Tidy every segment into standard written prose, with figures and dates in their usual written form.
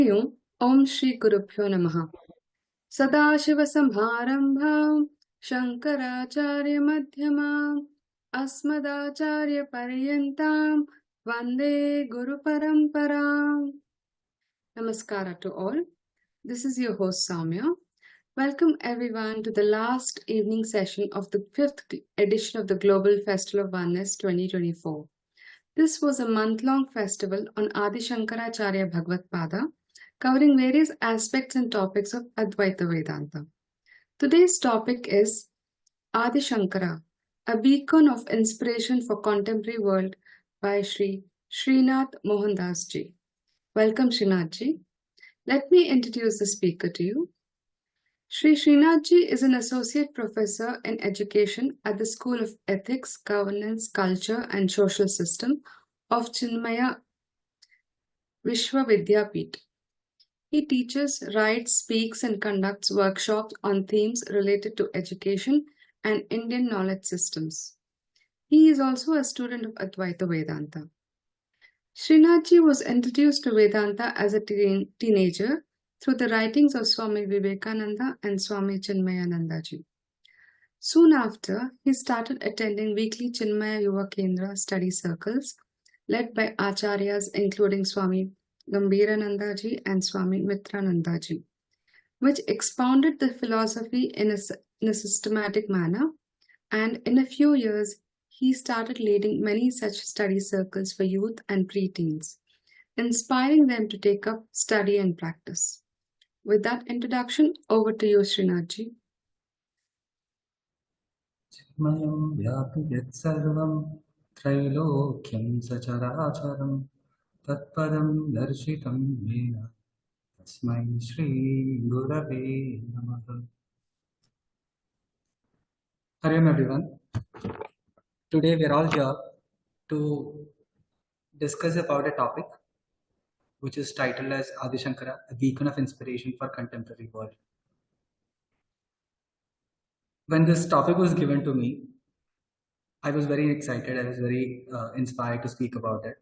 Om Shri Gurubhyo Namaha. Sadashivasamharambham Shankaracharya Madhyamam Asmadacharya Paryantam Vande Guru Paramparam. Namaskara to all. This is your host Samya. Welcome everyone to the last evening session of the 5th edition of the Global Festival of Oneness 2024. This was a month-long festival on Adi Shankaracharya Bhagavadpada, covering various aspects and topics of Advaita Vedanta. Today's topic is Adi Shankara, a beacon of inspiration for contemporary world by Srinath Mohandas ji. Welcome Srinath ji. Let me introduce the speaker to you. Srinath ji is an associate professor in education at the School of Ethics, Governance, Culture and Social System of Chinmaya Vishwavidyapeeth. He teaches, writes, speaks and conducts workshops on themes related to education and Indian knowledge systems. He is also a student of Advaita Vedanta. Srinath ji was introduced to Vedanta as a teenager through the writings of Swami Vivekananda and Swami Chinmayananda ji. Soon after, he started attending weekly Chinmaya Yuva Kendra study circles led by Acharyas including Swami Gambhirananda ji and Swami Mitrananda ji, which expounded the philosophy in a systematic manner, and in a few years, he started leading many such study circles for youth and preteens, inspiring them to take up study and practice. With that introduction, over to you, Srinath ji. Chitmayam vyāpi yat sarvam trailokyam sacharacharam tatpadam darshitam yena tasmai Shri Gurave Namaha. Hello everyone. Today we are all here to discuss about a topic which is titled as Adi Shankara, a beacon of inspiration for contemporary world. When this topic was given to me, I was very excited. I was very inspired to speak about it.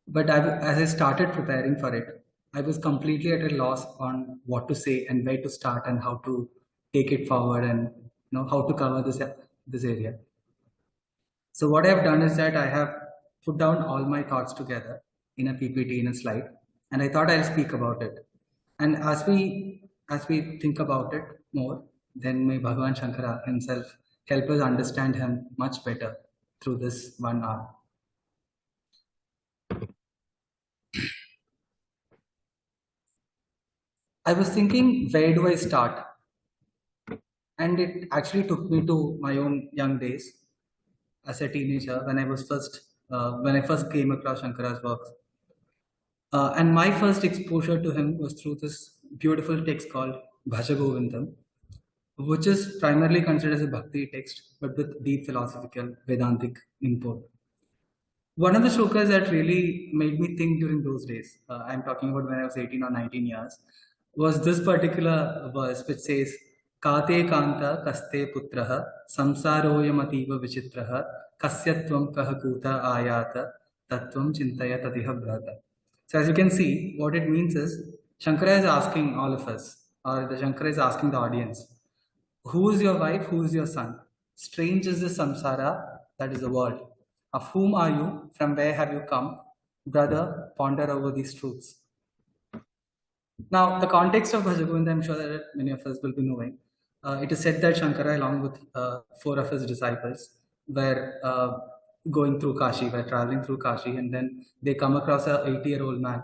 But as I started preparing for it, I was completely at a loss on what to say and where to start and how to take it forward and how to cover this area. So what I have done is that I have put down all my thoughts together in a PPT, in a slide, and I thought I'll speak about it. And as we think about it more, then may Bhagavan Shankara himself help us understand him much better through this 1 hour. I was thinking, where do I start? And it actually took me to my own young days as a teenager when I first came across Shankara's works. And my first exposure to him was through this beautiful text called Bhashya, which is primarily considered as a bhakti text, but with deep philosophical Vedantic import. One of the shlokas that really made me think during those days, I'm talking about when I was 18 or 19 years, was this particular verse which says, Kate kanta kaste putraha samsaroyamativa vichitraha kasyatvam kahakuta ayata tattvam chintaya tadiha brata. So as you can see, what it means is, Shankara is asking all of us, or the Shankara is asking the audience, who is your wife, who is your son? Strange is the samsara, that is the world. Of whom are you? From where have you come? Brother, ponder over these truths. Now, the context of Bhajagopinda, I'm sure that many of us will be knowing. It is said that Shankara, along with 4 of his disciples, were going through Kashi, were traveling through Kashi, and then they come across a 80-year-old man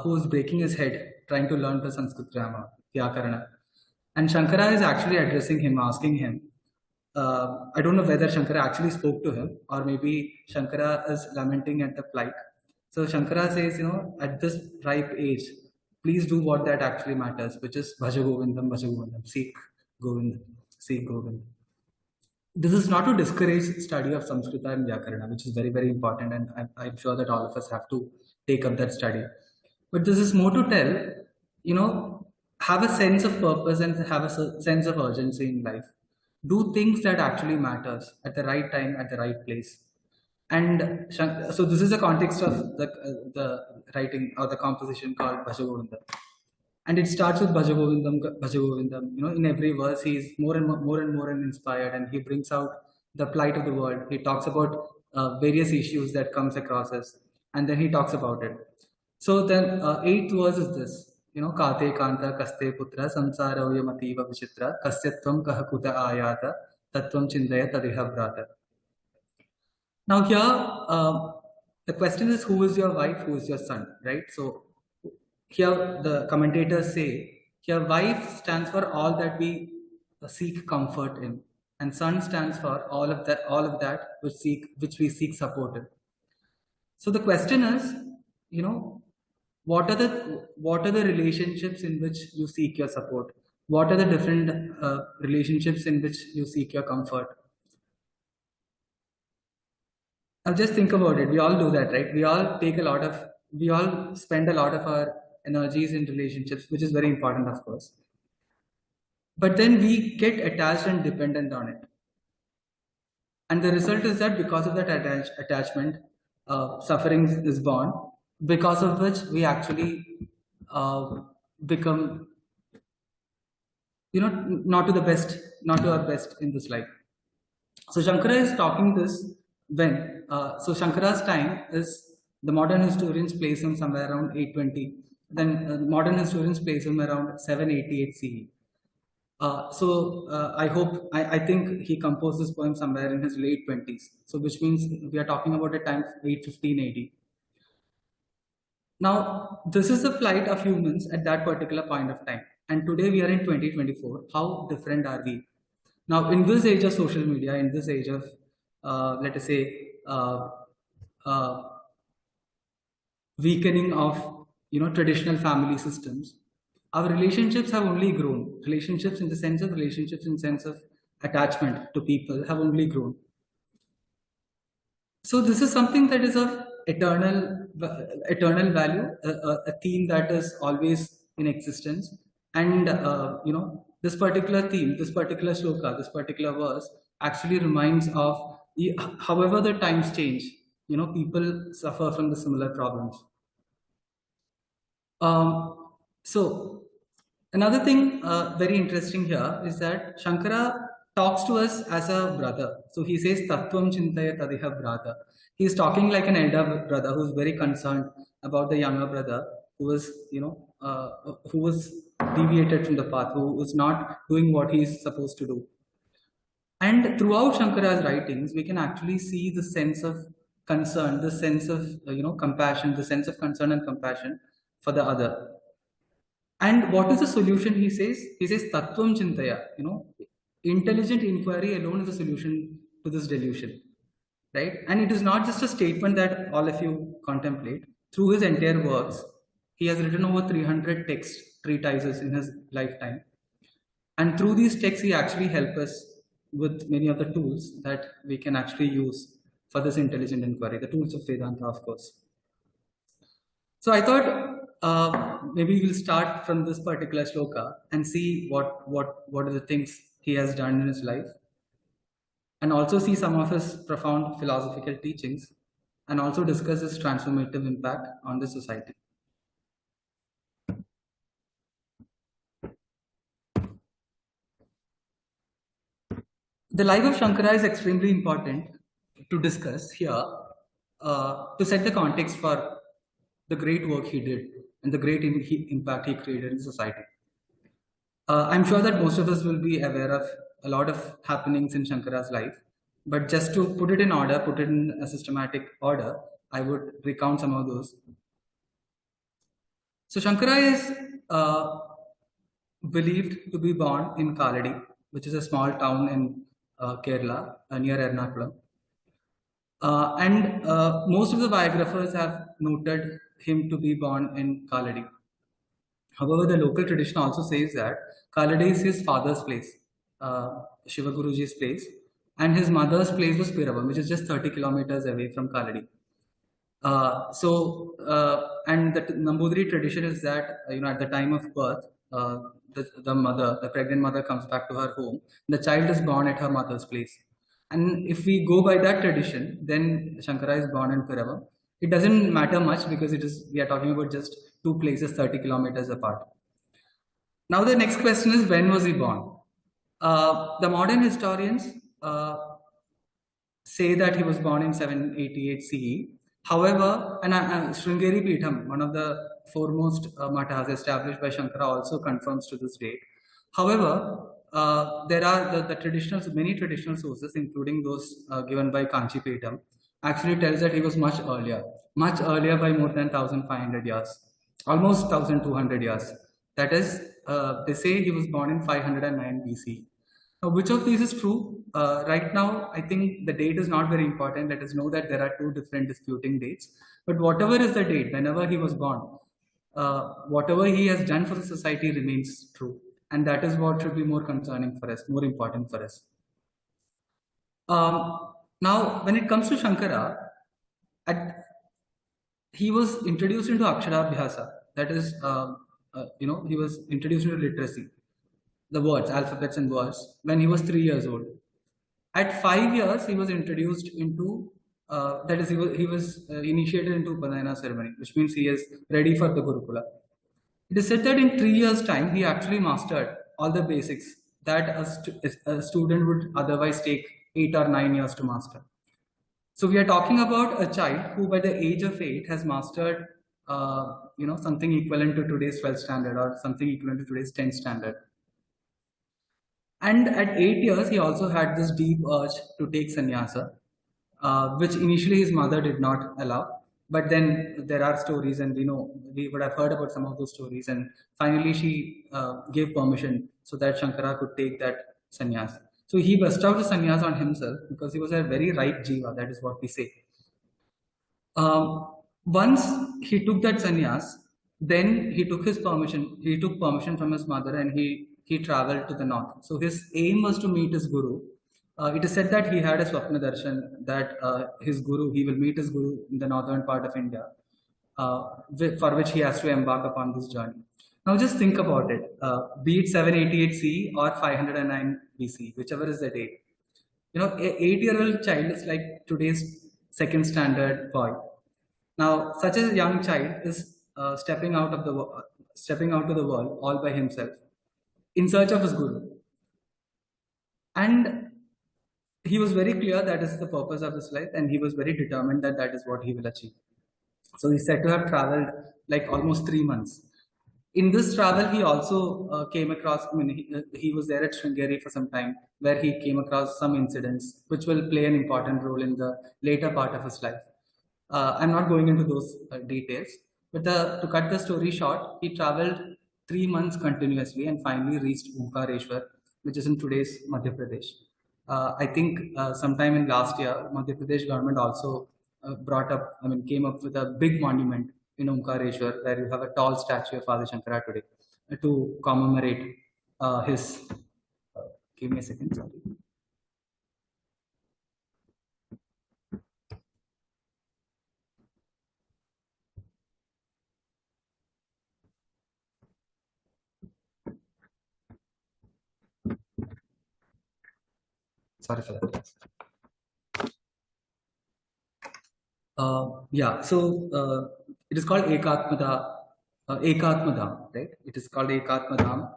who is breaking his head, trying to learn the Sanskrit grammar, Vyakarana. And Shankara is actually addressing him, asking him, I don't know whether Shankara actually spoke to him, or maybe Shankara is lamenting at the plight. So Shankara says, at this ripe age, please do what that actually matters, which is Bhaja Govindam, seek Govindam, seek Govindam. This is not to discourage study of Samskrita and Vyakarana, which is very, very important, and I'm sure that all of us have to take up that study. But this is more to tell, have a sense of purpose and have a sense of urgency in life. Do things that actually matters at the right time, at the right place. And so this is the context of the writing or the composition called Bhashya. And it starts with Bhajagovindam, Bhajagovindam. In every verse, he is more and more inspired, and he brings out the plight of the world. He talks about various issues that comes across us, and then he talks about it. So then, eighth verse is this. Kate kanta kaste putra samsara uyamativa vichitra kasyatvam kahakuta ayata tattvam chindaya tadiha brata. Now here, the question is, who is your wife, who is your son, right? So here the commentators say, here wife stands for all that we seek comfort in, and son stands for all of that which we seek support in. So the question is, what are the relationships in which you seek your support? What are the different relationships in which you seek your comfort? Now just think about it. We all do that, right? We all spend a lot of our energies in relationships, which is very important, of course. But then we get attached and dependent on it. And the result is that because of that attachment, suffering is born, because of which we actually become, not to our best in this life. So Shankara is talking this when, so Shankara's time is, the modern historians place him somewhere around 820. Then modern historians place him around 788 CE. I think he composed this poem somewhere in his late 20s. So which means we are talking about a time 815 AD. Now, this is the plight of humans at that particular point of time. And today we are in 2024. How different are we? Now, in this age of social media, in this age of, let us say, weakening of traditional family systems, our relationships have only grown. Relationships in the sense of attachment to people have only grown. So this is something that is of eternal value, a theme that is always in existence. And this particular theme, this particular shloka, this particular verse actually reminds of, however the times change, people suffer from the similar problems. So another thing very interesting here is that Shankara talks to us as a brother. So he says, Tattvam Chintaya Tadiha Brother. He is talking like an elder brother who is very concerned about the younger brother who was, who was deviated from the path, who was not doing what he is supposed to do. And throughout Shankara's writings, we can actually see the sense of concern, the sense of compassion, the sense of concern and compassion for the other. And what is the solution? He says Tattvam Chintaya. Intelligent inquiry alone is a solution to this delusion, right? And it is not just a statement that all of you contemplate. Through his entire works, he has written over 300 treatises in his lifetime. And through these texts, he actually helps us with many of the tools that we can actually use for this intelligent inquiry, the tools of Vedanta, of course. So I thought maybe we'll start from this particular shloka and see what are the things he has done in his life, and also see some of his profound philosophical teachings, and also discuss his transformative impact on the society. The life of Shankara is extremely important to discuss here, to set the context for the great work he did and the great impact he created in society. I'm sure that most of us will be aware of a lot of happenings in Shankara's life, but just to put it in order, put it in a systematic order, I would recount some of those. So Shankara is believed to be born in Kaladi, which is a small town in Kerala, near Ernakulam. And most of the biographers have noted him to be born in Kaladi. However, the local tradition also says that Kaladi is his father's place, Shiva Guruji's place, and his mother's place was Piravam, which is just 30 kilometers away from Kaladi. And the Nambudiri tradition is that at the time of birth, the pregnant mother comes back to her home. The child is born at her mother's place. And if we go by that tradition, then Shankara is born in Piravam. It doesn't matter much because we are talking about just two places 30 kilometers apart. Now the next question is, when was he born? The modern historians say that he was born in 788 CE. However, Sringeri Pitham, one of the foremost mathas established by Shankara, also confirms to this date. However, there are many traditional sources, including those given by Kanchi Pitham, actually tells that he was much earlier by more than 1500 years, almost 1200 years. That is, they say he was born in 509 BC. Now, which of these is true? Right now, I think the date is not very important. Let us know that there are two different disputing dates. But whatever is the date, whenever he was born, whatever he has done for the society remains true. And that is what should be more concerning for us, more important for us. Now, when it comes to Shankara, he was introduced into Aksharabhyasa. That is, he was introduced into literacy, the words, alphabets and words, when he was 3 years old. At 5 years, he was introduced into, that is, he was initiated into Upanayana ceremony, which means he is ready for the Gurukula. It is said that in 3 years' time, he actually mastered all the basics that a student would otherwise take 8 or 9 years to master. So we are talking about a child who, by the age of 8, has mastered, something equivalent to today's 12th standard or something equivalent to today's 10th standard. And at 8 years, he also had this deep urge to take sannyasa, which initially his mother did not allow. But then there are stories, and we would have heard about some of those stories. And finally, she gave permission so that Shankara could take that sannyas. So he bestowed the sannyas on himself because he was a very ripe jiva. That is what we say. Once he took that sannyas, then he took his permission. He took permission from his mother, and he traveled to the north. So his aim was to meet his guru. It is said that he had a swapna darshan that he will meet his guru in the northern part of India, for which he has to embark upon this journey. Now just think about it, be it 788 CE or 509 BC, whichever is the date. An 8-year-old child is like today's second standard boy. Now, such a young child is stepping out to the world all by himself in search of his guru. And he was very clear that is the purpose of his life, and he was very determined that that is what he will achieve. So he's said to have traveled like almost 3 months. In this travel, he also came across, he was there at Sringeri for some time, where he came across some incidents which will play an important role in the later part of his life. I'm not going into those details, but to cut the story short, he traveled 3 months continuously and finally reached Omkareshwar, which is in today's Madhya Pradesh. I think sometime in last year, Madhya Pradesh government also came up with a big monument in Omkareshwar, where you have a tall statue of Father Shankara today to commemorate his. Give me a second, sorry. Sorry for that. It is called Ekatmadam, right? It is called Ekatmadam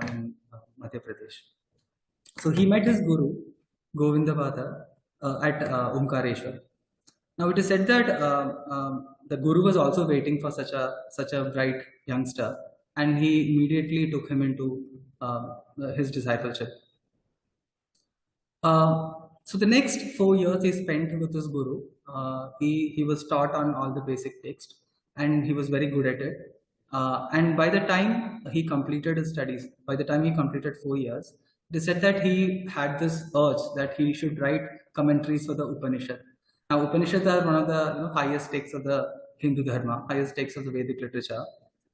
in Madhya Pradesh. So he met his guru, Govindabhata, at Omkareshwar. Now it is said that the guru was also waiting for such a bright youngster, and he immediately took him into his discipleship. So the next 4 years he spent with his guru. He was taught on all the basic text, and he was very good at it. And by the time he completed his studies, by the time he completed 4 years, they said that he had this urge that he should write commentaries for the Upanishad. Now, Upanishads are one of the highest texts of the Hindu Dharma, highest texts of the Vedic literature,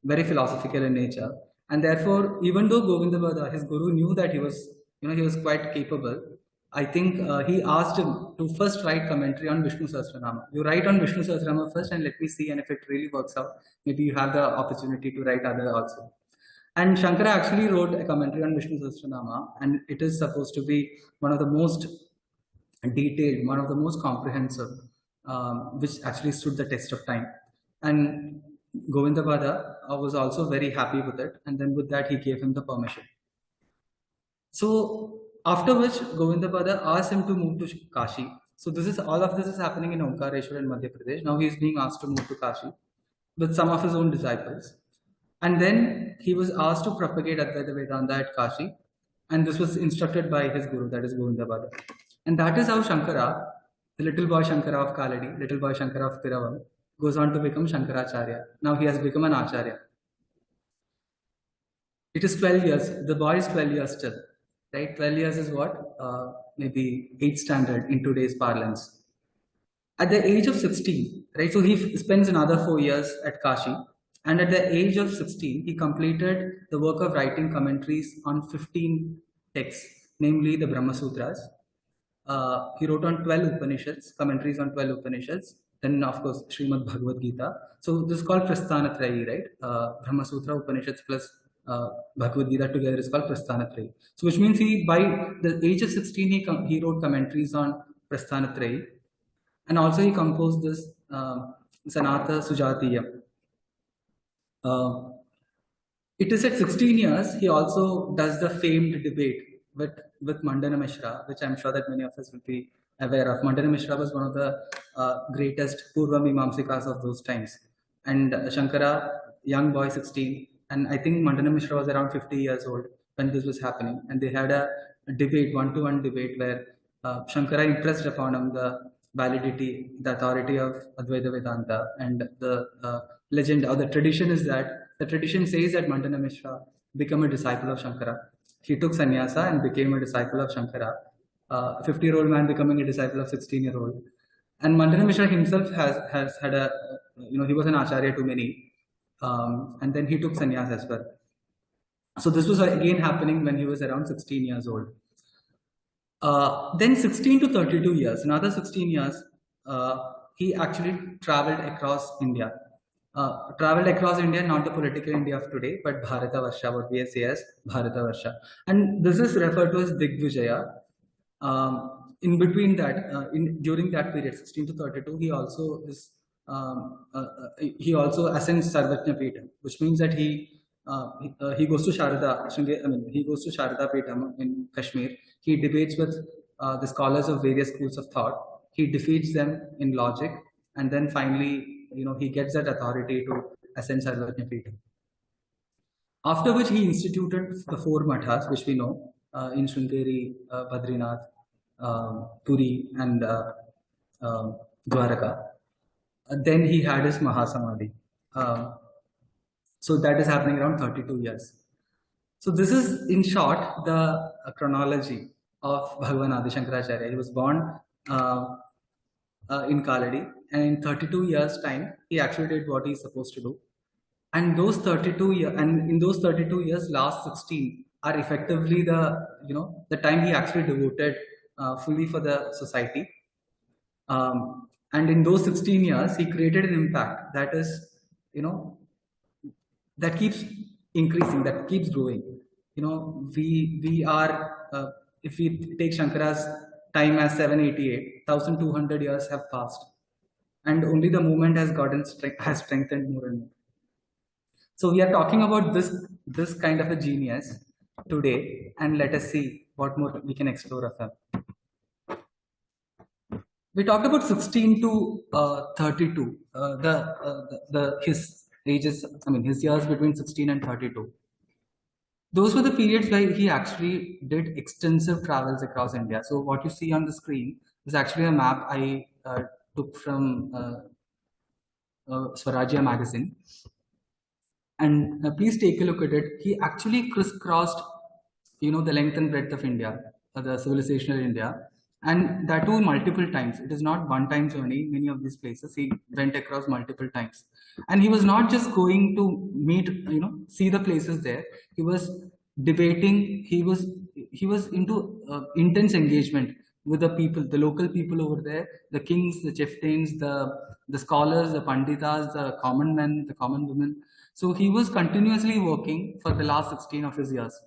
very philosophical in nature. And therefore, even though Govindabhata, his guru, knew that he was quite capable, I think he asked him to first write commentary on Vishnu Sahasranama. You write on Vishnu Sahasranama first, and let me see, and if it really works out, maybe you have the opportunity to write other also. And Shankara actually wrote a commentary on Vishnu Sahasranama, and it is supposed to be one of the most detailed, one of the most comprehensive, which actually stood the test of time. And Govindapada was also very happy with it, and then with that he gave him the permission. So after which Govindapada asked him to move to Kashi. So this is all of this is happening in Omkareshwar in Madhya Pradesh. Now he is being asked to move to Kashi with some of his own disciples. And then he was asked to propagate Advaita Vedanta at Kashi. And this was instructed by his guru, that is Govindapada. And that is how Shankara, the little boy Shankara of Kaladi, little boy Shankara of Piravam, goes on to become Shankaracharya. Now he has become an Acharya. It is 12 years. The boy is 12 years still. Right? 12 years is what? Maybe 8th standard in today's parlance. At the age of 16, right? So he spends another 4 years at Kashi. And at the age of 16, he completed the work of writing commentaries on 15 texts, namely the Brahma Sutras. He wrote on 12 Upanishads, commentaries on 12 Upanishads. Then, of course, Srimad Bhagavad Gita. So this is called Prasthana-traya, right? Brahma Sutra, Upanishads plus Bhagavad Gita together is called Prasthana-traya. So which means by the age of 16, he wrote commentaries on Prasthana-traya. And also he composed this Sanatha Sujatiya. It is at 16 years, he also does the famed debate with Mandana Mishra, which I'm sure that many of us will be aware of. Mandana Mishra was one of the greatest Purva Mimamsikas of those times. And Shankara, young boy, 16, and I think Mandana Mishra was around 50 years old when this was happening. And they had a debate, one-to-one debate, where Shankara impressed upon him the validity, the authority of Advaita Vedanta. And the legend or the tradition is that, the tradition says that Mandana Mishra became a disciple of Shankara. He took sannyasa and became a disciple of Shankara. 50-year-old man becoming a disciple of 16-year-old. And Mandana Mishra himself has had a, he was an Acharya to many. And then he took sannyas as well. So this was again happening when he was around 16 years old. Then 16 to 32 years, another 16 years, he actually traveled across India. Not the political India of today, but Bharatavarsha, what we say as Bharatavarsha. And this is referred to as Digvijaya. In between that, during that period, 16 to 32, he also ascends Sarvajna Peetham, which means that he goes to Sharada, he goes to Sharada Peetham in Kashmir. He debates with the scholars of various schools of thought. He defeats them in logic, and then finally, he gets that authority to ascend Sarvajna Peetham. After which he instituted the 4 mathas, which we know, in Sringeri, Badrinath, Puri, and Dwaraka. Then he had his Mahasamadhi. So that is happening around 32 years. So this is, in short, the chronology of Bhagavan Adi Shankaracharya. He was born in Kaladi, and in 32 years' time, he actually did what he's supposed to do. And those 32 years, and in those 32 years, last 16 are effectively the time he actually devoted fully for the society. And in those 16 years, he created an impact that is, that keeps increasing, that keeps growing. We are, if we take Shankara's time as 788, 1200 years have passed, and only the movement has strengthened more and more. So we are talking about this kind of a genius today, and let us see what more we can explore of him. We talked about 16 to 32, his ages, his years between 16 and 32. Those were the periods where he actually did extensive travels across India. So what you see on the screen is actually a map I took from Swarajya magazine. And please take a look at it. He actually crisscrossed, the length and breadth of India, the civilizational India, and that too multiple times. It is not one-time journey. Many of these places he went across multiple times, and he was not just going to meet, see the places there. He was debating. He was into intense engagement with the people, the local people over there, the kings, the chieftains, the scholars, the panditas, the common men, the common women. So he was continuously working for the last 16 of his years.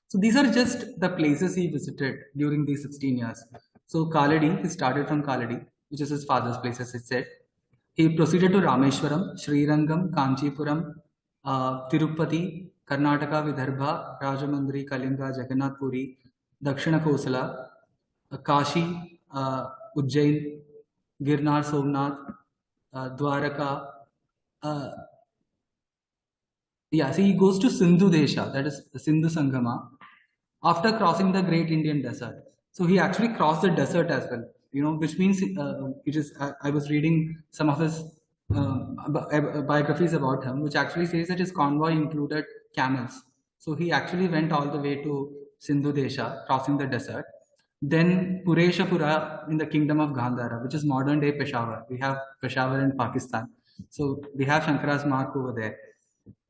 So these are just the places he visited during these 16 years. So Kaladi, he started from Kaladi, which is his father's place, as I said. He proceeded to Rameshwaram, Srirangam, Kanchipuram, Tirupati, Karnataka, Vidarbha, Rajamandri, Kalinga, Jagannath Puri, Dakshina Kosala, Kashi, Ujjain, Girnar, Somnath, Dwaraka. Uh, yeah, so he goes to Sindhu Desha, that is Sindhu Sangama, after crossing the Great Indian Desert. So he actually crossed the desert as well, which means it is. I was reading some of his biographies about him, which actually says that his convoy included camels. So he actually went all the way to Sindhu Desha, crossing the desert. Then Pureshapura in the kingdom of Gandhara, which is modern day Peshawar. We have Peshawar in Pakistan. So we have Shankara's mark over there.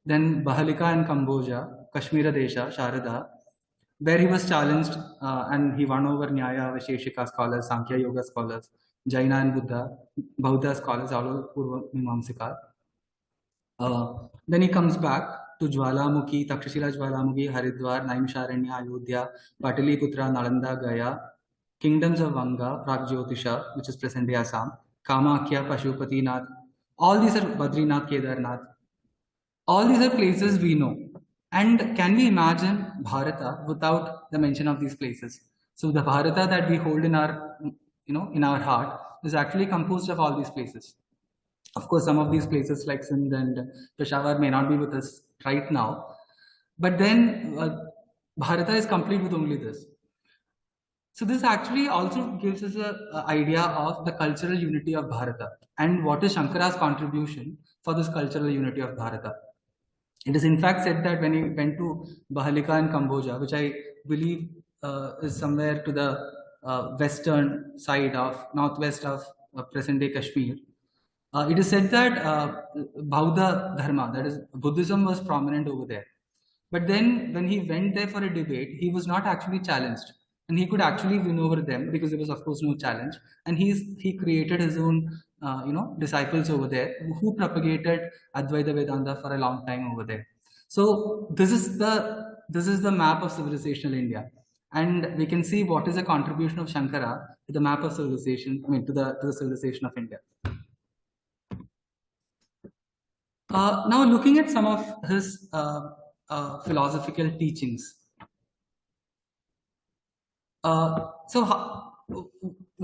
Then Bahalika in Cambodia, Kashmira Desha, Sharada, where he was challenged and he won over Nyaya, Vaisheshika scholars, Sankhya Yoga scholars, Jaina and Buddha scholars, all over Purva Mimamsika. Then he comes back to Jwalamukhi, Takshashila Jwalamukhi, Haridwar, Naimisharanya, Ayodhya, Pataliputra, Nalanda, Gaya, kingdoms of Vanga, Pragjyotisha, which is present day Assam, Kamakya, Pashupatinath. All these are Badrinath, Kedarnath. All these are places we know. And can we imagine Bharata without the mention of these places? So the Bharata that we hold in our, in our heart is actually composed of all these places. Of course, some of these places like Sindh and Peshawar may not be with us right now. But then Bharata is complete with only this. So this actually also gives us an idea of the cultural unity of Bharata and what is Shankara's contribution for this cultural unity of Bharata. It is in fact said that when he went to Bahalika in Cambodia, which I believe is somewhere to the western side of northwest of present-day Kashmir, it is said that Bauddha Dharma, that is Buddhism, was prominent over there. But then when he went there for a debate, he was not actually challenged. And he could actually win over them because there was, of course, no challenge. And he created his own, disciples over there who propagated Advaita Vedanta for a long time over there. So this is the map of civilizational India. And we can see what is the contribution of Shankara to the map of civilization, to the civilization of India. Now looking at some of his philosophical teachings.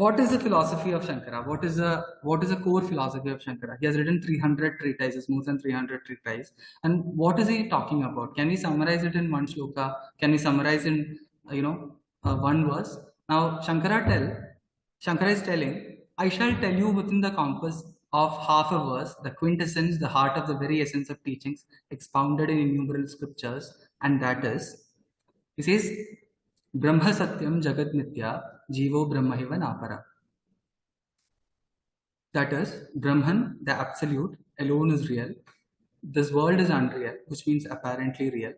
What is the philosophy of Shankara? What is the core philosophy of Shankara? He has written 300 treatises, more than 300 treatises. And what is he talking about? Can we summarize it in one shloka? Can we summarize in one verse? Now Shankara is telling, I shall tell you within the compass of half a verse, the quintessence, the heart of the very essence of teachings expounded in innumerable scriptures, and that is, he says, Brahma Satyam Jagat Nitya Jivo Brahmaiva Napara. That is, Brahman, the absolute, alone is real. This world is unreal, which means apparently real.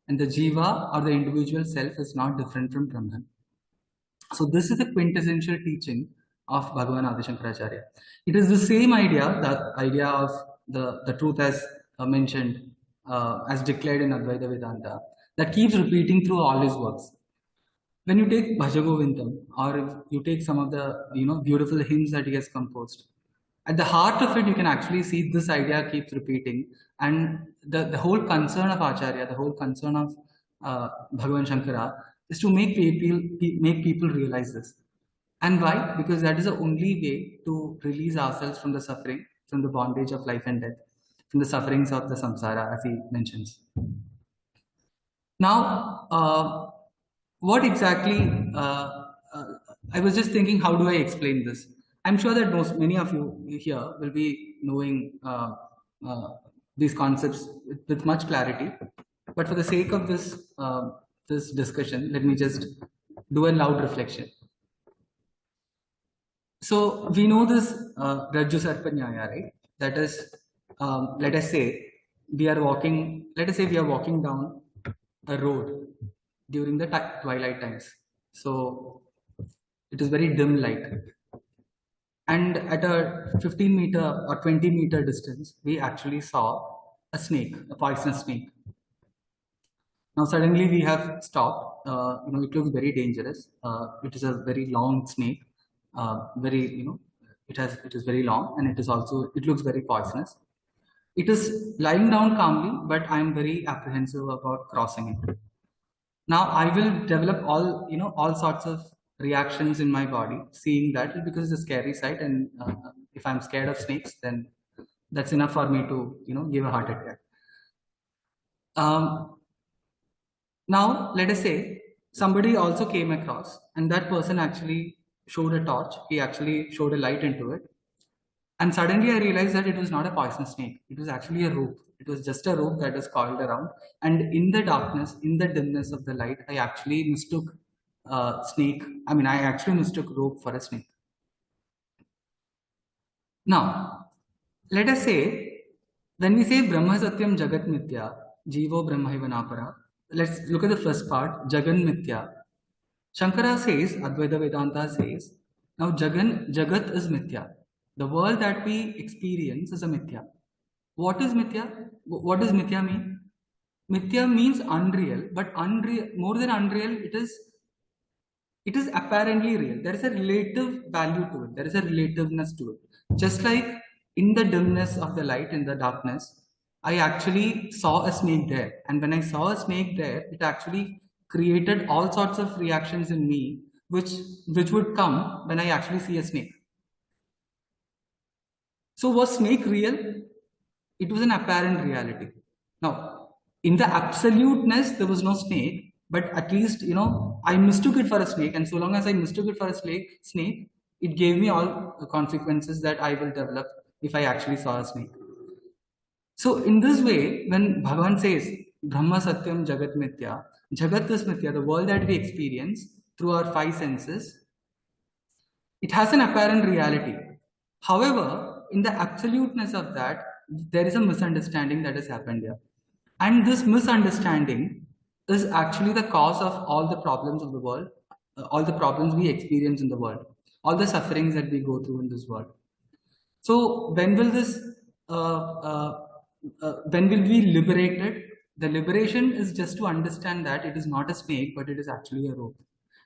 And the Jiva, or the individual self, is not different from Brahman. So this is the quintessential teaching of Bhagavan Adi Shankaracharya. It is the same idea, the idea of the truth as mentioned, as declared in Advaita Vedanta, that keeps repeating through all his works. When you take Bhajagovindam, or if you take some of the beautiful hymns that he has composed, at the heart of it, you can actually see this idea keeps repeating, and the whole concern of Acharya, the whole concern of Bhagavan Shankara, is to make people realize this. And why? Because that is the only way to release ourselves from the suffering, from the bondage of life and death, from the sufferings of the samsara, as he mentions. Now, what exactly, I was just thinking, how do I explain this? I'm sure that many of you here will be knowing these concepts with much clarity. But for the sake of this discussion, let me just do a loud reflection. So we know this Rajju Sarpa Nyaya, right? That is, let us say we are walking down a road during the twilight times. So it is very dim light. And at a 15 meter or 20 meter distance, we actually saw a snake, a poisonous snake. Now suddenly we have stopped. It looks very dangerous. It is a very long snake. it is very long, and it looks very poisonous. It is lying down calmly, but I'm very apprehensive about crossing it. Now I will develop all sorts of reactions in my body seeing that, because it's a scary sight, and if I'm scared of snakes, then that's enough for me to give a heart attack. Now let us say somebody also came across, and that person actually showed a torch. He actually showed a light into it, and suddenly I realized that it was not a poisonous snake. It was actually a rope. It was just a rope that was coiled around. And in the darkness, in the dimness of the light, I actually mistook snake. I mean, I actually mistook rope for a snake. Now, let us say, when we say Brahma Satyam Jagat Mithya, Jivo Brahmaiva Napara, let's look at the first part, Jagan Mithya. Shankara says, Advaita Vedanta says, now Jagat is Mithya. The world that we experience is a Mithya. What is Mithya? What does Mithya mean? Mithya means unreal, but more than unreal, it is apparently real. There is a relative value to it. There is a relativeness to it. Just like in the dimness of the light, in the darkness, I actually saw a snake there. And when I saw a snake there, it actually created all sorts of reactions in me, which would come when I actually see a snake. So was snake real? It was an apparent reality. Now, in the absoluteness, there was no snake, but at least, I mistook it for a snake. And so long as I mistook it for a snake, it gave me all the consequences that I will develop if I actually saw a snake. So in this way, when Bhagavan says, Brahma Satyam Jagat Mithya, Jagat is Mithya, the world that we experience through our five senses, it has an apparent reality. However, in the absoluteness of that, there is a misunderstanding that has happened here. And this misunderstanding is actually the cause of all the problems of the world, all the problems we experience in the world, all the sufferings that we go through in this world. So when will we be liberated? The liberation is just to understand that it is not a snake, but it is actually a rope.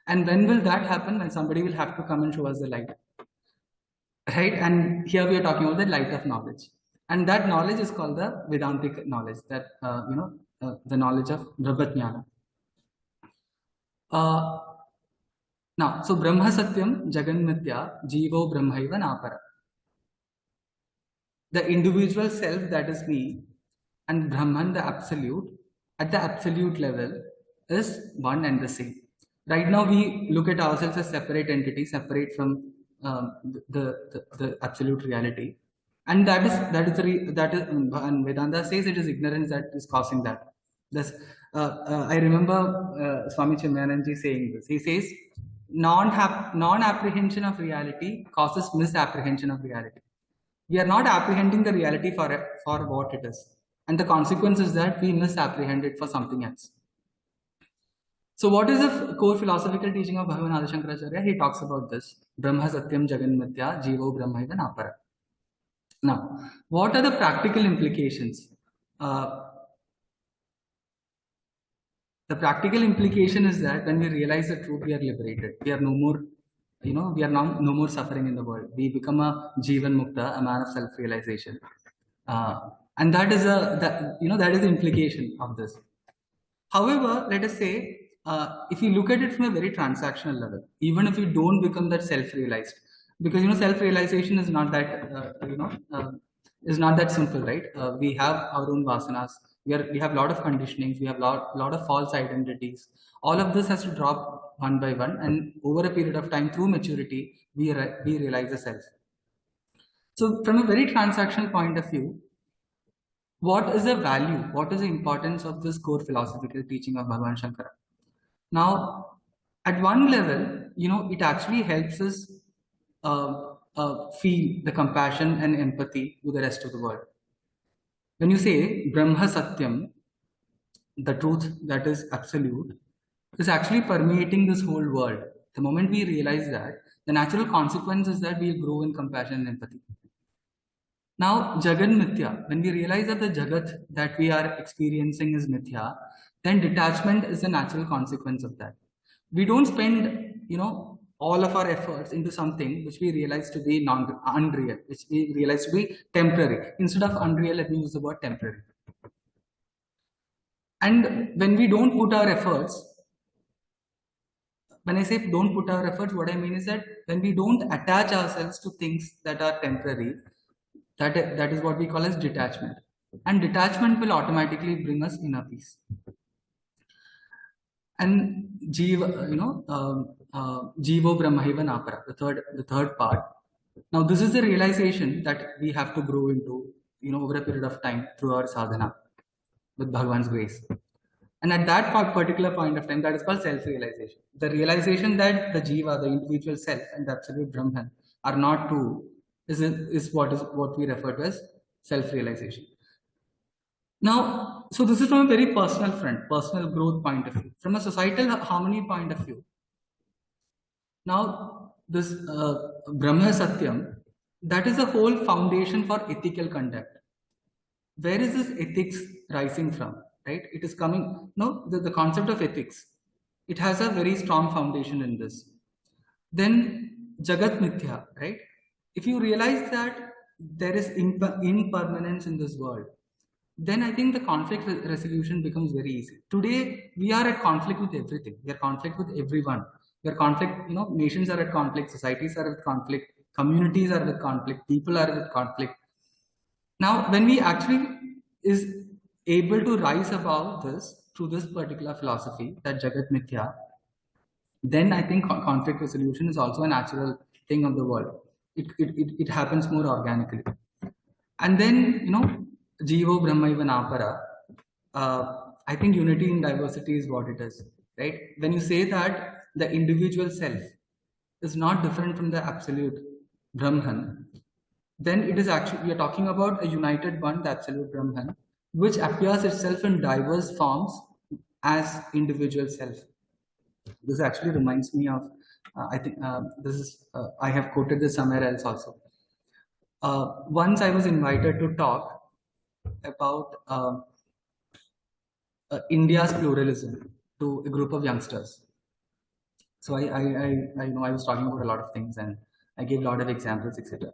And when will that happen? When somebody will have to come and show us the light. Right? And here we are talking about the light of knowledge. And that knowledge is called the Vedantic knowledge, that, the knowledge of Brahmajnana. Now, so Brahma Satyam, Jagan Mithya, Jivo Brahmaiva Napara. The individual self, that is me, and Brahman, the absolute, at the absolute level, is one and the same. Right now, we look at ourselves as separate entities, separate from the absolute reality, and and Vedanta says it is ignorance that is causing that. I remember Swami Chinmayananji saying this. He says, non-apprehension of reality causes misapprehension of reality. We are not apprehending the reality for what it is, and the consequence is that we misapprehend it for something else. So what is the core philosophical teaching of Bhagavan Shankaracharya? He talks about this. Brahma Satyam Jagan Mithya, Jivo Brahmaiva Napara. Now, what are the practical implications? The practical implication is that when we realize the truth, we are liberated. We are no more, we are now no more suffering in the world. We become a jivanmukta, a man of self-realization. And that is that is the implication of this. However, let us say, if you look at it from a very transactional level, even if you don't become that self-realized, because self-realization is not that is not that simple, right? We have our own vasanas. We have a lot of conditionings. We have lot of false identities. All of this has to drop one by one, and over a period of time, through maturity, we realize the self. So, from a very transactional point of view, what is the value? What is the importance of this core philosophical teaching of Bhagavan Shankara? Now, at one level, it actually helps us feel the compassion and empathy with the rest of the world. When you say Brahma Satyam, the truth that is absolute, is actually permeating this whole world. The moment we realize that, the natural consequence is that we'll grow in compassion and empathy. Now, Jagat Mithya, when we realize that the Jagat that we are experiencing is Mithya, then detachment is a natural consequence of that. We don't spend, all of our efforts into something which we realize to be unreal, which we realize to be temporary. Instead of unreal, let me use the word temporary. And when we don't put our efforts, when I say don't put our efforts, what I mean is that when we don't attach ourselves to things that are temporary, that is what we call as detachment. And detachment will automatically bring us inner peace. And Jivo Brahmaiva Napara, the third part. Now, this is the realization that we have to grow into, over a period of time through our sadhana with Bhagwan's grace. And at that particular point of time, that is called self-realization. The realization that the jiva, the individual self, and the absolute Brahman are not two is what we refer to as self-realization. Now, so this is from a very personal front, personal growth point of view. From a societal harmony point of view, now this Brahma Satyam, that is the whole foundation for ethical conduct. Where is this ethics rising from? Right? It is coming, no, the concept of ethics. It has a very strong foundation in this. Then Jagat Mithya, right? If you realize that there is impermanence in this world, then I think the conflict resolution becomes very easy. Today, we are at conflict with everything. We are conflict with everyone. We are conflict, nations are at conflict, societies are at conflict, communities are at conflict, people are at conflict. Now, when we actually is able to rise above this through this particular philosophy, that Jagat Mithya, then I think conflict resolution is also a natural thing of the world. It happens more organically. And then, Jivo Brahmaiva Napara, I think unity in diversity is what it is, right? When you say that the individual self is not different from the absolute Brahman, then it is actually, we are talking about a united one, the absolute Brahman, which appears itself in diverse forms as individual self. This actually reminds me of, I think this is, I have quoted this somewhere else also. Once I was invited to talk about India's pluralism to a group of youngsters. So I was talking about a lot of things and I gave a lot of examples, etc.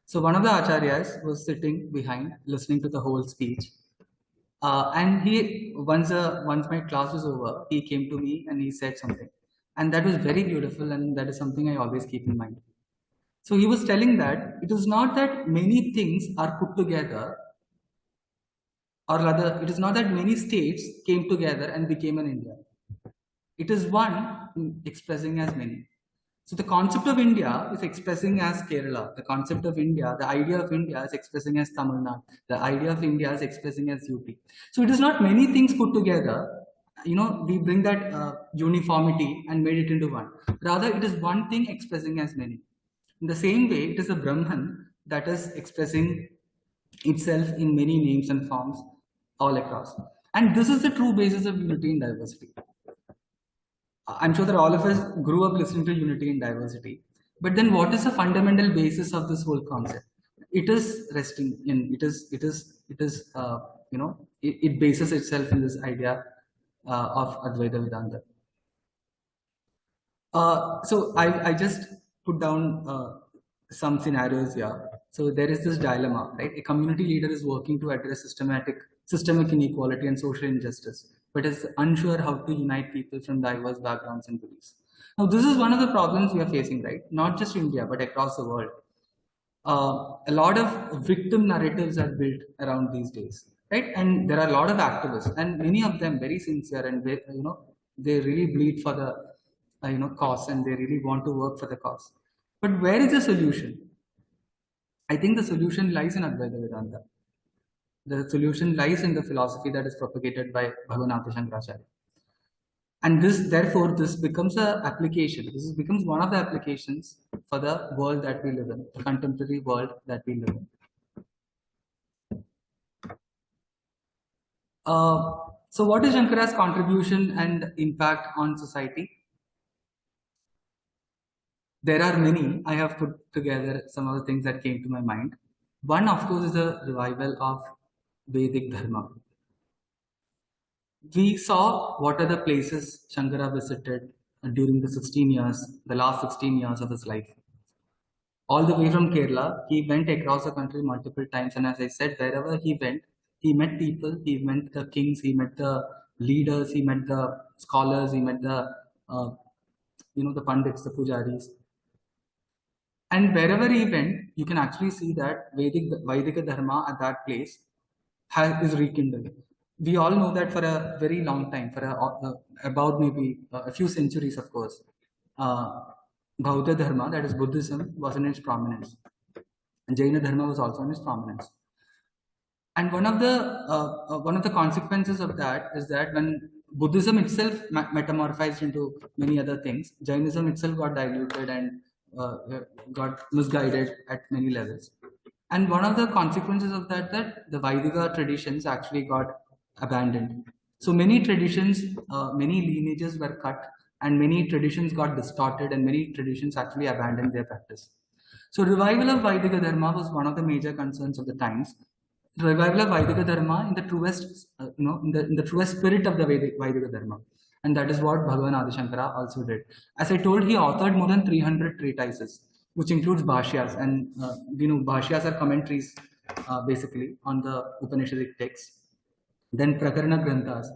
So one of the acharyas was sitting behind, listening to the whole speech. And he, once my class was over, he came to me and he said something. And that was very beautiful, and that is something I always keep in mind. So he was telling that it is not that many things are put together, or rather, it is not that many states came together and became an India. It is one expressing as many. So the concept of India is expressing as Kerala. The concept of India, the idea of India is expressing as Tamil Nadu. The idea of India is expressing as UP. So it is not many things put together. We bring that uniformity and made it into one. Rather, it is one thing expressing as many. In the same way, it is a Brahman that is expressing itself in many names and forms all across. And this is the true basis of unity in diversity. I'm sure that all of us grew up listening to unity and diversity. But then what is the fundamental basis of this whole concept? It is resting in, it bases itself in this idea of Advaita Vedanta. So I just put down some scenarios here. So there is this dilemma, right? A community leader is working to address systemic inequality and social injustice, but is unsure how to unite people from diverse backgrounds and beliefs. Now, this is one of the problems we are facing, right? Not just India, but across the world. A lot of victim narratives are built around these days, right? And there are a lot of activists, and many of them very sincere, and they really bleed for the cause, and they really want to work for the cause. But where is the solution? I think the solution lies in Advaita Vedanta. The solution lies in the philosophy that is propagated by Bhagavadpadacharya Shankaracharya. And therefore, this becomes an application. This becomes one of the applications for the world that we live in, the contemporary world that we live in. So what is Shankara's contribution and impact on society? There are many. I have put together some of the things that came to my mind. One, of course, is the revival of Vedic Dharma. We saw what are the places Shankara visited during the last 16 years of his life. All the way from Kerala, he went across the country multiple times. And as I said, wherever he went, he met people, he met the kings, he met the leaders, he met the scholars, he met the, the pandits, the pujaris. And wherever he went, you can actually see that Vedika Dharma at that place is rekindled. We all know that for a very long time, for about maybe a few centuries, of course, Bauddha Dharma, that is Buddhism, was in its prominence. And Jaina Dharma was also in its prominence. And one of the consequences of that is that when Buddhism itself metamorphosed into many other things, Jainism itself got diluted and got misguided at many levels. And one of the consequences of that the Vaidika traditions actually got abandoned. So many traditions, many lineages were cut, and many traditions got distorted, and many traditions actually abandoned their practice. So revival of Vaidika Dharma was one of the major concerns of the times. Revival of Vaidika Dharma in the truest, in the truest spirit of the Vaidika Dharma. And that is what Bhagavan Adi Shankara also did. As I told, he authored more than 300 treatises, which includes Bhashyas. And, Bhashyas are commentaries, basically, on the Upanishadic texts. Then Prakarana Granthas.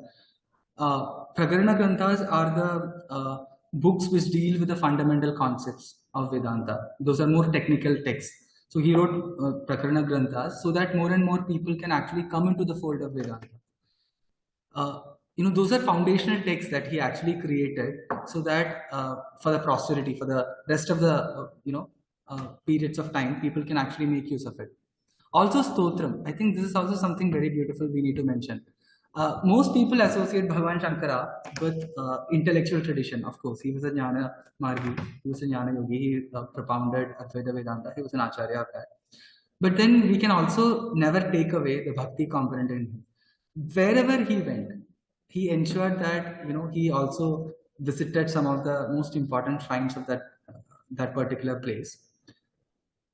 Prakarana Granthas are the books which deal with the fundamental concepts of Vedanta. Those are more technical texts. So he wrote Prakarana Granthas so that more and more people can actually come into the fold of Vedanta. Those are foundational texts that he actually created so that for the posterity, for the rest of the, periods of time, people can actually make use of it. Also Stotram. I think this is also something very beautiful we need to mention. Most people associate Bhagavan Shankara with intellectual tradition. Of course, he was a Jnana Margi, he was a Jnana Yogi, he propounded Advaita Vedanta, he was an Acharya of that. But then we can also never take away the bhakti component in him. Wherever he went, he ensured that, he also visited some of the most important shrines of that particular place,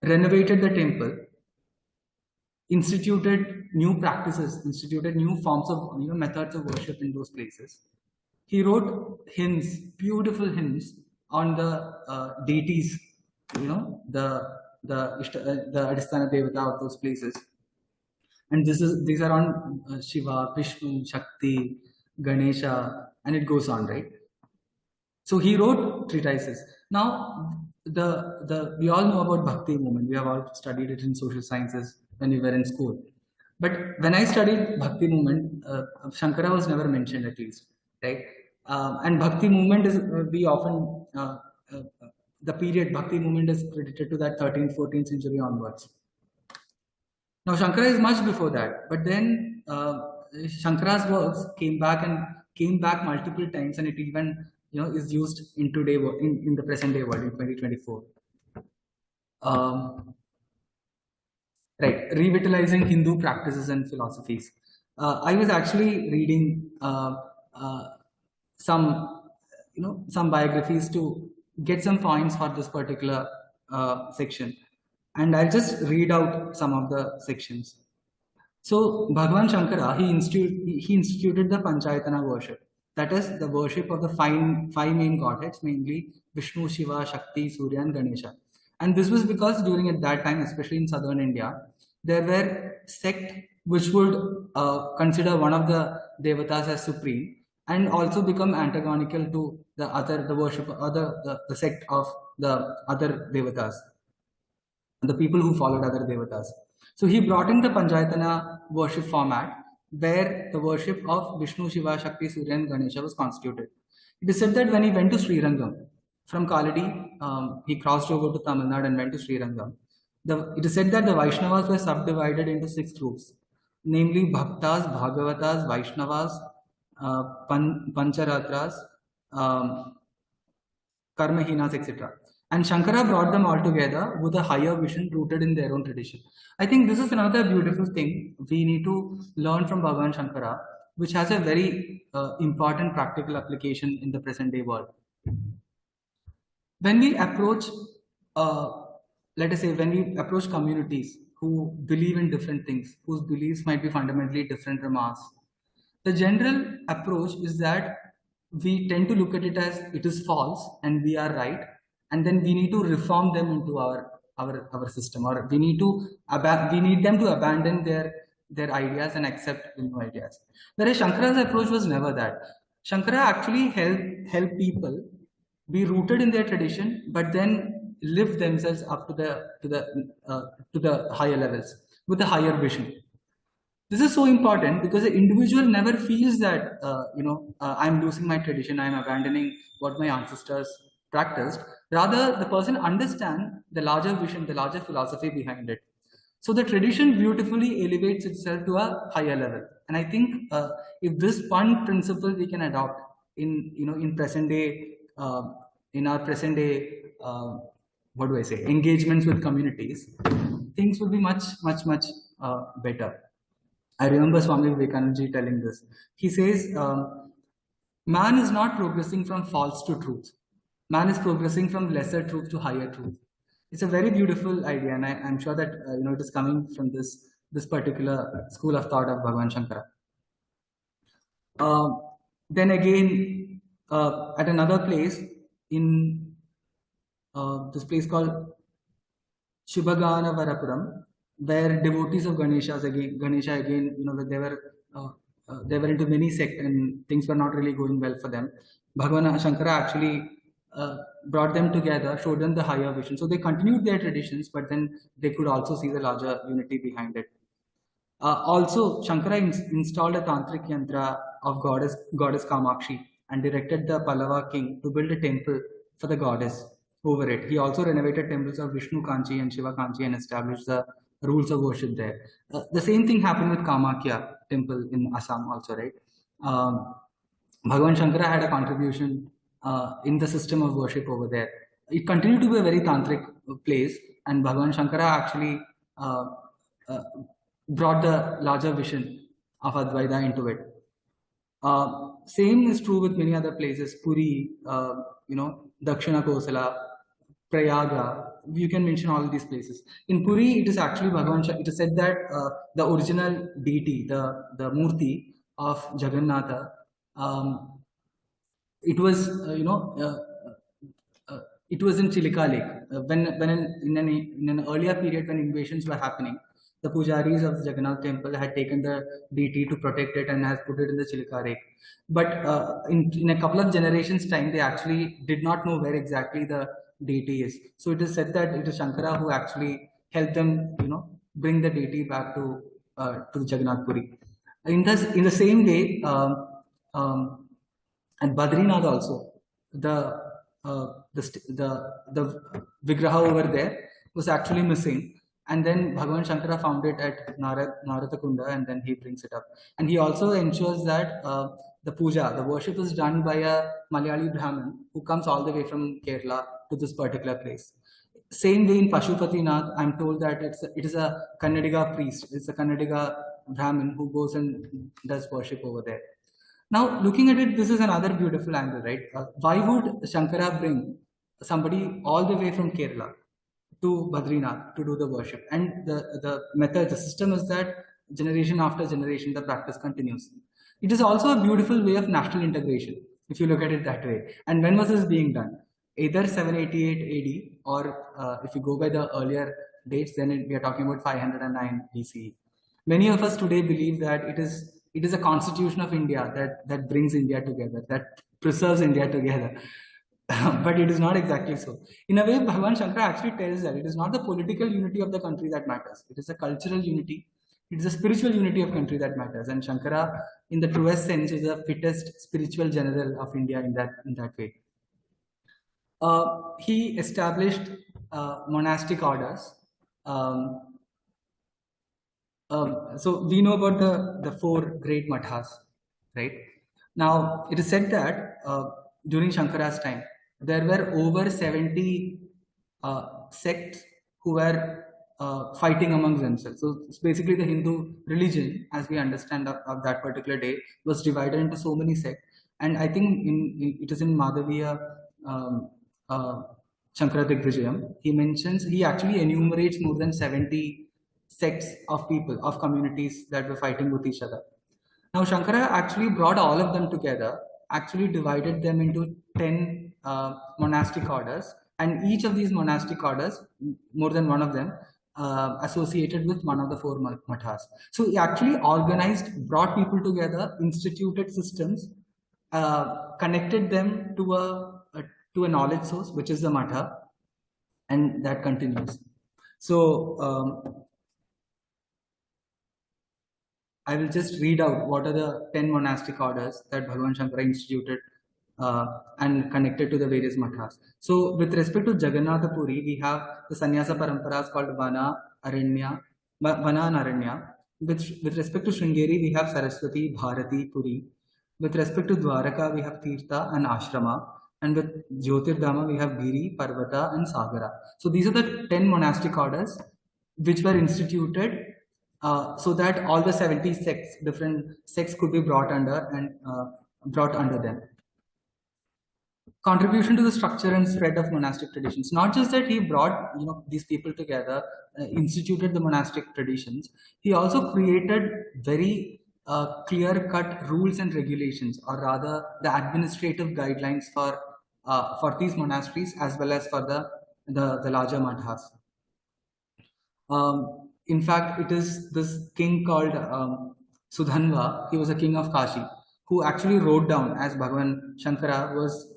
renovated the temple, instituted new practices, instituted new forms of methods of worship in those places. He wrote hymns, beautiful hymns on the deities, the Adhisthana Devata of those places. And these are on Shiva, Vishnu, Shakti, Ganesha, and it goes on, right? So he wrote treatises. Now, we all know about Bhakti movement. We have all studied it in social sciences when we were in school. But when I studied Bhakti movement, Shankara was never mentioned, at least, right? And Bhakti movement is, we often, the period Bhakti movement is credited to that 13th, 14th century onwards. Now, Shankara is much before that, but then Shankara's works came back multiple times, and it even is used in today in the present day world in 2024. Right, revitalizing Hindu practices and philosophies. I was actually reading some biographies to get some points for this particular section, and I'll just read out some of the sections. So Bhagavan Shankara, he instituted the Panchayatana worship. That is the worship of the five main godheads, mainly Vishnu, Shiva, Shakti, Surya, and Ganesha. And this was because during at that time, especially in southern India, there were sects which would consider one of the devatas as supreme, and also become antagonical to the sect of the other devatas, the people who followed other devatas. So he brought in the Panchayatana worship format, where the worship of Vishnu, Shiva, Shakti, Surya, and Ganesha was constituted. It is said that when he went to Srirangam, from Kaladi, he crossed over to Tamil Nadu and went to Srirangam. It is said that the Vaishnavas were subdivided into 6 groups, namely Bhaktas, Bhagavatas, Vaishnavas, Pancharatras, Karmahinas, etc. And Shankara brought them all together with a higher vision rooted in their own tradition. I think this is another beautiful thing we need to learn from Bhagavan Shankara, which has a very important practical application in the present day world. When we approach, let us say, when we approach communities who believe in different things, whose beliefs might be fundamentally different from ours, the general approach is that we tend to look at it as it is false and we are right, and then we need to reform them into our system, or we need them to abandon their ideas and accept new ideas. Whereas Shankara's approach was never that. Shankara actually help people be rooted in their tradition, but then live themselves up to the higher levels with a higher vision. This is so important because the individual never feels that I'm losing my tradition, I'm abandoning what my ancestors practiced. Rather, the person understands the larger vision, the larger philosophy behind it. So the tradition beautifully elevates itself to a higher level. And I think if this one principle we can adopt in present day, in our present day, what do I say, engagements with communities, things will be much better. I remember Swami Vivekananda telling this. He says, man is not progressing from false to truth. Man is progressing from lesser truth to higher truth. It's a very beautiful idea, and I'm sure that it is coming from this particular school of thought of Bhagavan Shankara. Then again, at another place in this place called Shubhagana Varapuram, where devotees of Ganesha again, they were into many sects and things were not really going well for them. Bhagavan Shankara actually brought them together, showed them the higher vision. So they continued their traditions, but then they could also see the larger unity behind it. Also, Shankara installed a tantric yantra of goddess Kamakshi and directed the Pallava king to build a temple for the goddess over it. He also renovated temples of Vishnu Kanchi and Shiva Kanchi and established the rules of worship there. The same thing happened with Kamakya temple in Assam also, right? Bhagavan Shankara had a contribution in the system of worship over there. It continued to be a very tantric place, and Bhagavan Shankara actually brought the larger vision of Advaita into it. Same is true with many other places, Puri, Dakshina Kosala, Prayaga. You can mention all these places. In Puri, it is actually it is said that the original deity, the Murti of Jagannatha, it was it was in Chilika Lake. When in an earlier period when invasions were happening, the pujaris of the Jagannath temple had taken the deity to protect it and has put it in the Chilika Lake. But in a couple of generations' time, they actually did not know where exactly the deity is. So it is said that it is Shankara who actually helped them, bring the deity back to the Jagannath Puri. In the same way, and Badrinath also, the Vigraha over there was actually missing. And then Bhagavan Shankara found it at Narada Kunda, and then he brings it up. And he also ensures that the puja, the worship is done by a Malayali Brahmin who comes all the way from Kerala to this particular place. Same way in Pashupatinath, I'm told that it is a Kannadiga priest, it's a Kannadiga Brahmin who goes and does worship over there. Now, looking at it, this is another beautiful angle, right? Why would Shankara bring somebody all the way from Kerala to Badrinath to do the worship? And the method, the system is that generation after generation, the practice continues. It is also a beautiful way of national integration, if you look at it that way. And when was this being done? Either 788 AD, or if you go by the earlier dates, then we are talking about 509 BCE. Many of us today believe that it is a constitution of India that brings India together, that preserves India together. But it is not exactly so. In a way, Bhagavan Shankara actually tells that it is not the political unity of the country that matters. It is a cultural unity. It is a spiritual unity of country that matters. And Shankara, in the truest sense, is the fittest spiritual general of India in that way. He established monastic orders. So we know about the four great mathas, right? Now, it is said that during Shankara's time, there were over 70 sects who were fighting among themselves. So it's basically the Hindu religion, as we understand of that particular day, was divided into so many sects. And I think it is in Madhaviya Shankara Digvijayam, he actually enumerates more than 70 sects of people, of communities that were fighting with each other. Now, Shankara actually brought all of them together actually divided them into 10 monastic orders, and each of these monastic orders, more than one of them, associated with one of the four mathas. So he actually organized, brought people together, instituted systems, connected them to a knowledge source, which is the matha, and that continues. So I will just read out what are the 10 monastic orders that Bhagavan Shankara instituted and connected to the various mathas. So with respect to Jagannath Puri, we have the sannyasa paramparas called Vana, Aranya, Vana and Aranya. With respect to Sringeri, we have Saraswati, Bharati, Puri. With respect to Dwaraka, we have Tirtha and Ashrama. And with Jyotirdhama, we have Giri, Parvata and Sagara. So these are the 10 monastic orders which were instituted so that all the 70 sects, different sects could be brought under them. Contribution to the structure and spread of monastic traditions. Not just that he brought these people together, instituted the monastic traditions. He also created very clear-cut rules and regulations, or rather the administrative guidelines for these monasteries as well as for the larger mathas. In fact, it is this king called Sudhanva. He was a king of Kashi, who actually wrote down, as Bhagavan Shankara was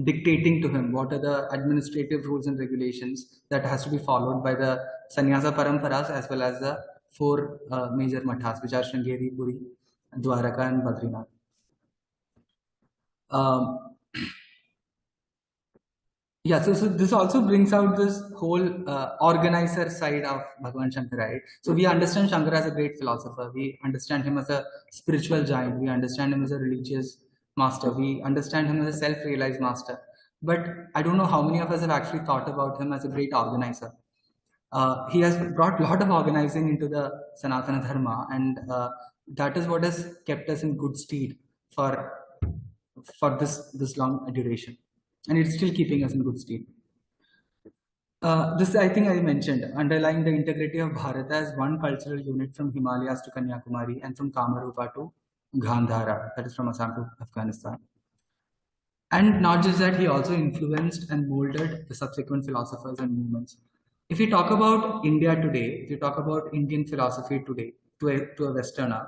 dictating to him, what are the administrative rules and regulations that has to be followed by the sannyasa paramparas as well as the four major mathas, which are Sringeri, Puri, Dwaraka and Badrinath. Yeah, so this also brings out this whole organizer side of Bhagavan Shankara, right? So we understand Shankara as a great philosopher. We understand him as a spiritual giant. We understand him as a religious master. We understand him as a self-realized master. But I don't know how many of us have actually thought about him as a great organizer. He has brought a lot of organizing into the Sanatana Dharma, and that is what has kept us in good stead for this long duration. And it's still keeping us in good stead. This, I think I mentioned, underlying the integrity of Bharata as one cultural unit from Himalayas to Kanyakumari and from Kamarupa to Gandhara, that is from Assam to Afghanistan. And not just that, he also influenced and molded the subsequent philosophers and movements. If we talk about India today, if you talk about Indian philosophy today to a Westerner,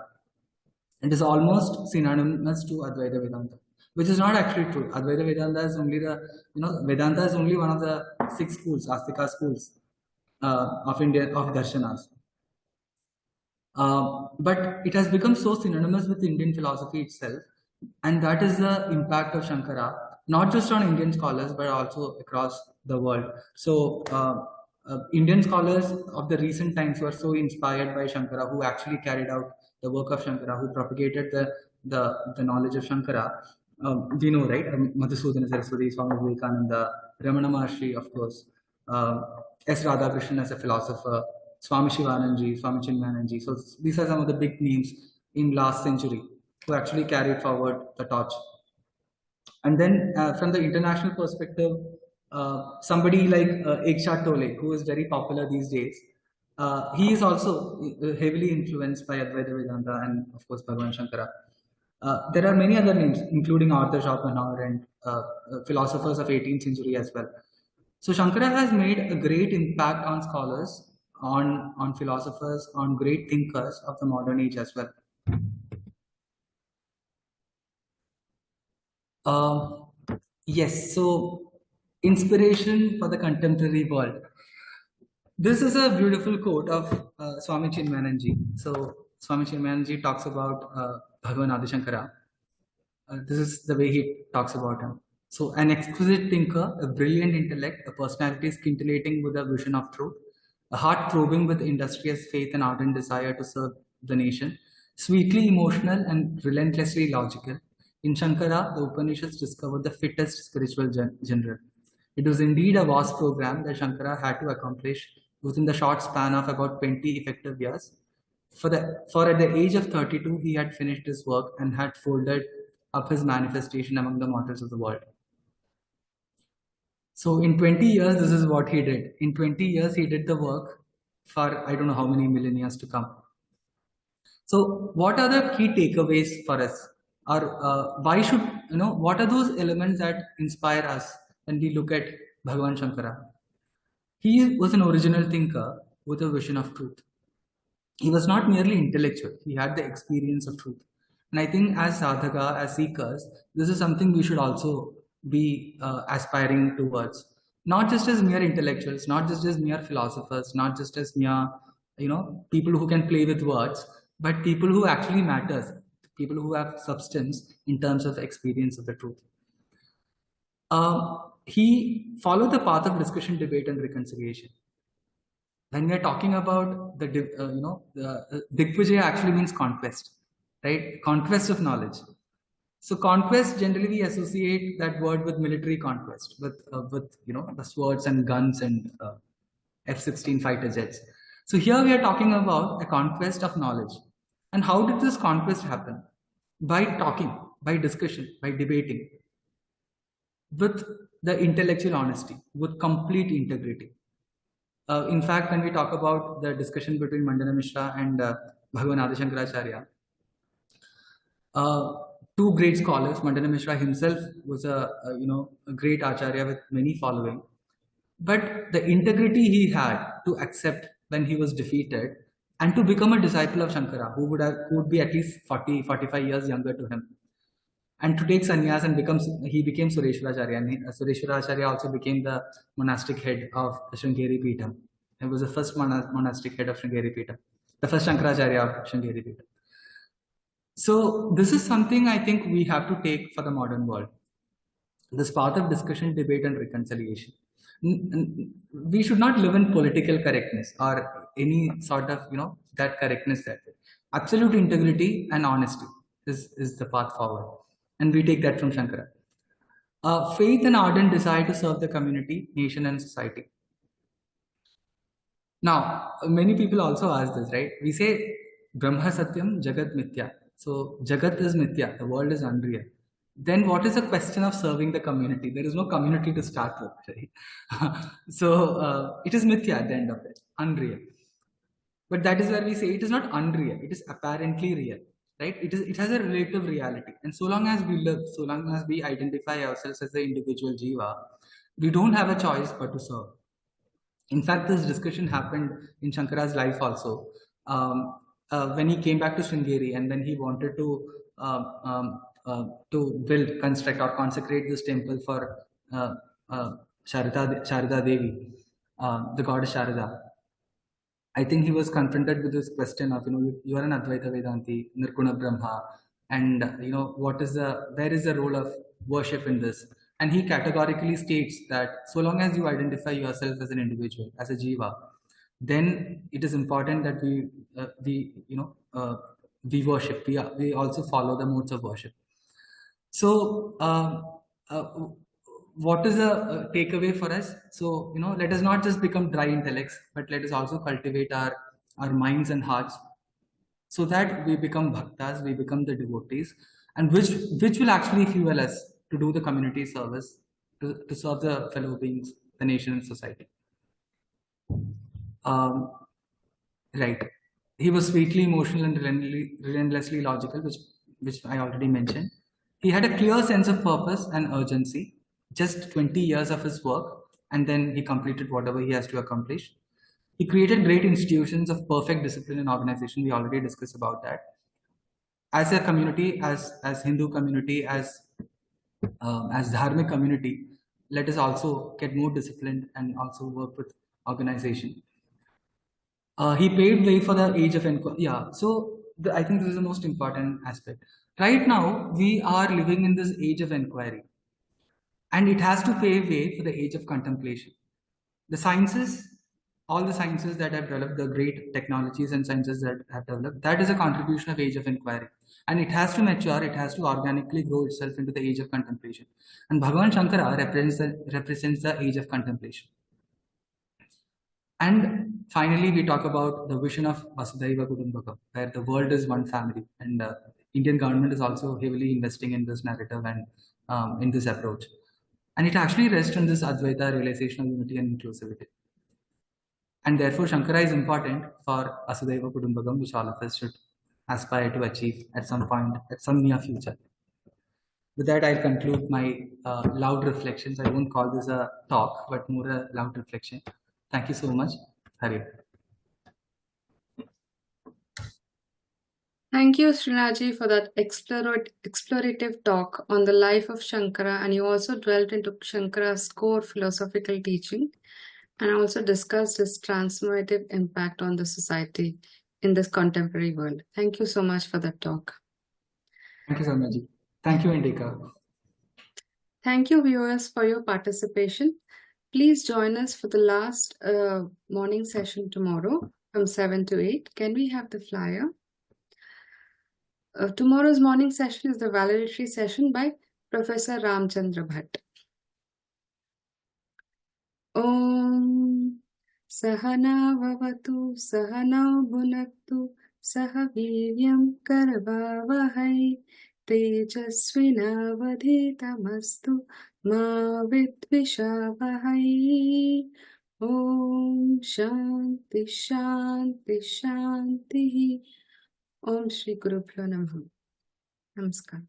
it is almost synonymous to Advaita Vedanta, which is not actually true. Advaita Vedanta is only Vedanta is only one of the 6 schools, Astika schools of darshanas. But it has become so synonymous with Indian philosophy itself, and that is the impact of Shankara, not just on Indian scholars, but also across the world. So Indian scholars of the recent times were so inspired by Shankara, who actually carried out the work of Shankara, who propagated the knowledge of Shankara. We know, right? Madhusudana Saraswati, Swami Vivekananda, Ramana Maharshi, of course, S. Radhakrishnan as a philosopher, Swami Shivananji, Swami Chinmayananji. So these are some of the big names in last century who actually carried forward the torch. And then from the international perspective, somebody like Ekshad Tole, who is very popular these days, he is also heavily influenced by Advaita Vedanta and, of course, Bhagavan Shankara. There are many other names, including Arthur Schopenhauer and philosophers of 18th century as well. So Shankara has made a great impact on scholars, on philosophers, on great thinkers of the modern age as well. Yes, so inspiration for the contemporary world. This is a beautiful quote of Swami Chinmayananji. So Swami Chinmayananji talks about Bhagavan Adi Shankara. This is the way he talks about him. So an exquisite thinker, a brilliant intellect, a personality scintillating with a vision of truth, a heart throbbing with industrious faith and ardent desire to serve the nation, sweetly emotional and relentlessly logical. In Shankara, the Upanishads discovered the fittest spiritual genre. It was indeed a vast program that Shankara had to accomplish within the short span of about 20 effective years. For at the age of 32, he had finished his work and had folded up his manifestation among the mortals of the world. So in 20 years, this is what he did. In 20 years, he did the work for I don't know how many millennia to come. So what are the key takeaways for us? or why should, what are those elements that inspire us when we look at Bhagavan Shankara? He was an original thinker with a vision of truth. He was not merely intellectual, he had the experience of truth. And I think as sadhaka, as seekers, this is something we should also be aspiring towards. Not just as mere intellectuals, not just as mere philosophers, not just as mere, people who can play with words, but people who actually matters, people who have substance in terms of experience of the truth. He followed the path of discussion, debate, and reconciliation. When we are talking about the Digvijaya actually means conquest, right? Conquest of knowledge. So conquest, generally we associate that word with military conquest, with the swords and guns and F-16 fighter jets. So here we are talking about a conquest of knowledge. And how did this conquest happen? By talking, by discussion, by debating, with the intellectual honesty, with complete integrity. In fact, when we talk about the discussion between Mandana Mishra and Bhagavan Adi Shankaracharya, two great scholars, Mandana Mishra himself was a great Acharya with many following, but the integrity he had to accept when he was defeated and to become a disciple of Shankara, who would be at least 40-45 years younger to him, and to take sannyas and he became Sureshwaracharya. And Sureshwaracharya also became the monastic head of Sringeri Peetham. He was the first monastic head of Sringeri Peetham, the first Shankaracharya of Sringeri Peetham. So this is something I think we have to take for the modern world. This path of discussion, debate, and reconciliation. We should not live in political correctness or any sort of that correctness. That absolute integrity and honesty is the path forward. And we take that from Shankara. Faith and ardent desire to serve the community, nation, and society. Now, many people also ask this, right? We say, Brahma Satyam, Jagat Mithya. So, Jagat is Mithya, the world is unreal. Then what is the question of serving the community? There is no community to start with, right? So, it is Mithya at the end of it, unreal. But that is where we say it is not unreal, it is apparently real. Right? It has a relative reality. And so long as we live, so long as we identify ourselves as the individual jiva, we don't have a choice but to serve. In fact, this discussion happened in Shankara's life also. When he came back to Sringeri and then he wanted to build, construct, or consecrate this temple for Sharada Devi, the goddess Sharada. I think he was confronted with this question of, you are an Advaita Vedanti, Nirguna Brahma, and where is the role of worship in this? And he categorically states that so long as you identify yourself as an individual, as a jiva, then it is important that we worship. We also follow the modes of worship. So, what is the takeaway for us? So, let us not just become dry intellects, but let us also cultivate our minds and hearts so that we become bhaktas, we become the devotees, and which will actually fuel us to do the community service, to serve the fellow beings, the nation and society. Right. He was sweetly emotional and relentlessly logical, which I already mentioned. He had a clear sense of purpose and urgency. Just 20 years of his work, and then he completed whatever he has to accomplish. He created great institutions of perfect discipline and organization. We already discussed about that. As a community, as Hindu community, as dharmic community, let us also get more disciplined and also work with organization. He paved way for the age of inquiry. Yeah, so I think this is the most important aspect. Right now, we are living in this age of inquiry. And it has to pave way for the age of contemplation. The sciences, all the sciences that have developed, the great technologies and sciences that have developed, that is a contribution of age of inquiry. And it has to mature, it has to organically grow itself into the age of contemplation. And Bhagavan Shankara represents the age of contemplation. And finally, we talk about the vision of Vasudhaiva Kutumbakam, where the world is one family. And Indian government is also heavily investing in this narrative and in this approach. And it actually rests on this Advaita realization of unity and inclusivity. And therefore, Shankara is important for Vasudhaiva Kutumbakam, which all of us should aspire to achieve at some point, at some near future. With that, I'll conclude my loud reflections. I won't call this a talk, but more a loud reflection. Thank you so much. Hari. Thank you, Srinathji, for that explorative talk on the life of Shankara, and you also dwelt into Shankara's core philosophical teaching and also discussed his transformative impact on the society in this contemporary world. Thank you so much for that talk. Thank you so much. Thank you, Indika. Thank you, viewers, for your participation. Please join us for the last morning session tomorrow from 7 to 8. Can we have the flyer? Tomorrow's morning session is the valedictory session by Professor Ramchandra Bhatt. Om Sahana Vavatu Sahana Bhunaktu Saha Viryam Karvavahai Tejasvinavadhitamastu Ma Vidvishavahai. Om Shanti Shanti Shanti. Om Shri Guru Pyo Namaha. Namaskar.